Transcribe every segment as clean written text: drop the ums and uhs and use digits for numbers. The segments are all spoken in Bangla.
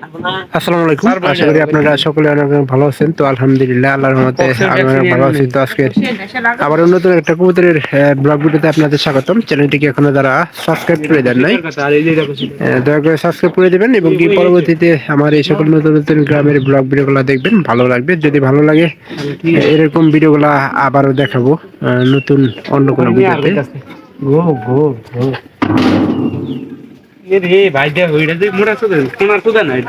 আসসালামু আলাইকুম। আশা করি আপনারা সকলে অনেক ভালো আছেন। তো আলহামদুলিল্লাহ আল্লাহর রহমতে আমি অনেক ভালো আছি। তো আজকে আবার নতুন একটা কবুতরের ব্লগ ভিডিওতে আপনাদের স্বাগতম। চ্যানেলটিকে এখনো যারা সাবস্ক্রাইব করে দেন নাই, দয়া করে সাবস্ক্রাইব করে দেবেন এবং কি পরবর্তীতে আমার এই সকল নতুন নতুন গ্রামের ব্লগ ভিডিওগুলো দেখবেন, ভালো লাগবে। যদি ভালো লাগে এরকম ভিডিওগুলো আবারও দেখাবো নতুন অন্য কোনো ভিডিওতে। গো গো গো রে ভাই দে হইরা তুই মোড়া সুদে কোনার সুদা নাই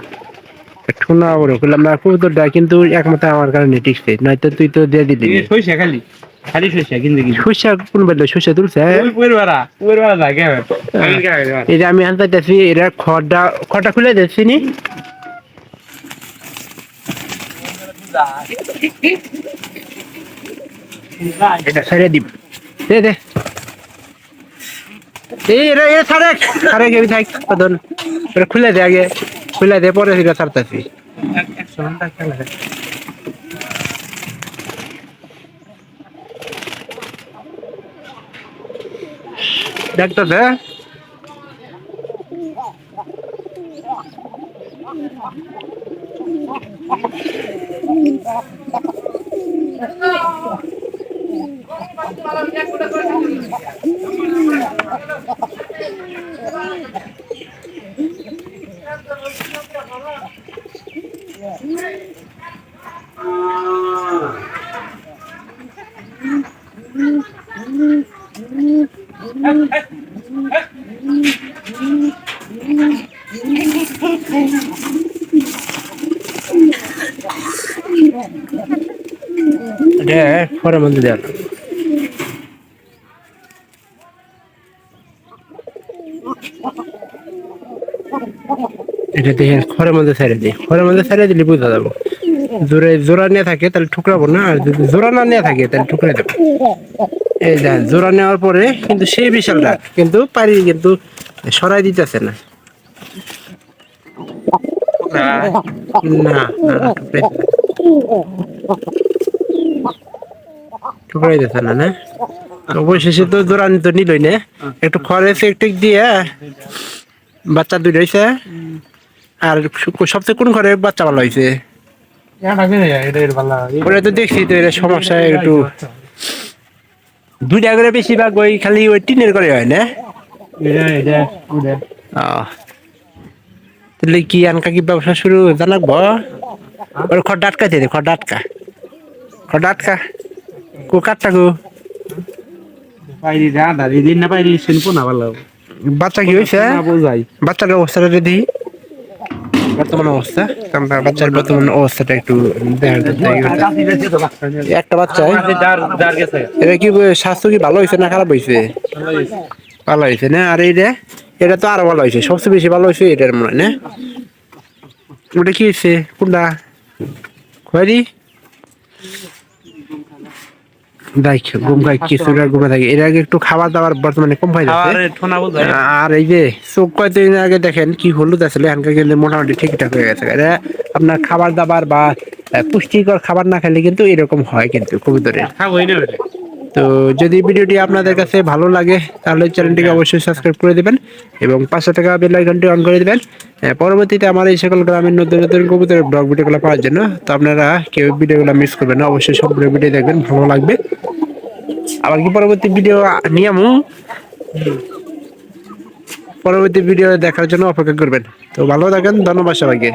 একটু না বড় করলাম না কবুতরটা, কিন্তু একমাত্র আমার কারণে টিকছে, নয়তো তুই তো দিয়ে দিলি। সইসা খালি খালি সইসা কিন্তু কি সর্ষা কোন বেলা সর্ষা তুলছে? ওই পুরবারা লাগে আমি কা এই যে আমি আনতেছি, এরা খড়টা খুলে দিচ্ছি নি। এটা ছেড়ে দিব, দে দে এরা ছাড়ে ছাড়ে গেবি থাক কদন। এটা খুলে দে, আগে খুলে দে, পরে সেটা ছাড়তেছি। 100 ঘন্টা খেলা দেখতেছে এটা পরে মধ্যে দেখ। এটা দেখে খড়ের মধ্যে ছেড়ে দিই, খড়ের মধ্যে ছেড়ে দিলে বুঝা যাবো। জোড়া নিয়ে থাকে তাহলে ঠুকরাবো না, আর যদি জোড়া না নিয়ে থাকে তাহলে ঠুকরে দেবো। এই দেখ জোড়া নেওয়ার পরে কিন্তু সেই বিশাল ডাক, কিন্তু পারি কিন্তু সরাই দিতেছে না। না না ঠুকরাই দিতেছে না। না অবশেষে তো জোড়া নিতে নিলই না, একটু খড়ে ফেক দিয়ে বাচ্চা দুই হয়েছে। আর সবচেয়ে কোন ঘরে বাচ্চা ভালো হয়েছে? ওরা তো দেখছি তো এর সমস্যা একটু দুইটা করে বেশিরভাগ ওই খালি ওই টিনের করে হয় না। তাহলে কি আনকা কি ব্যবসা শুরু জানাবো? ওর খড় ডাটকা দিয়ে খড় ডাটকা কো কাটটা গো বাচ্চা কি হয়েছে? বাচ্চার অবস্থাটা যদি বর্তমান অবস্থা, আমরা বাচ্চার বর্তমান অবস্থাটা একটু দেখার একটা বাচ্চা এটা কি স্বাস্থ্য কি ভালো হয়েছে না খারাপ হয়েছে? ভালো হয়েছে না? আর এটা তো আরো ভালো হয়েছে, সবচেয়ে বেশি ভালো হয়েছে এটার মনে হয় না? ওটা কি হয়েছে কোনটা খোয়ারি দেখ ঘুম খাই কিছুটা ঘুমে থাকে। এর আগে একটু খাবার দাবার বর্তমানে কম হয়ে যাচ্ছে। আর এই যে চোখ কয়েকদিন আগে দেখেন কি হলুদ আসলে, এখানকার কিন্তু মোটামুটি ঠিকঠাক হয়ে গেছে। এটা আপনার খাবার দাবার বা পুষ্টিকর খাবার না খেলে কিন্তু এরকম হয় কিন্তু কবুতরের। তো যদি ভিডিওটি আপনাদের কাছে ভালো লাগে তাহলে চ্যানেলটিকে অবশ্যই সাবস্ক্রাইব করে দেবেন এবং 500 টাকা বেল আইকনটি অন করে দেবেন পরবর্তীতে আমার এই সকল গ্রামের নতুন নতুন কবুতরের ব্লগ ভিডিওগুলো পাওয়ার জন্য। তো আপনারা কেউ ভিডিওগুলো মিস করবেন না, অবশ্যই সবগুলো ভিডিও দেখবেন, ভালো লাগবে। আবার কি পরবর্তী ভিডিও নিয়ামু, পরবর্তী ভিডিও দেখার জন্য অপেক্ষা করবেন। তো ভালো থাকেন, ধন্যবাদ সবাইকে।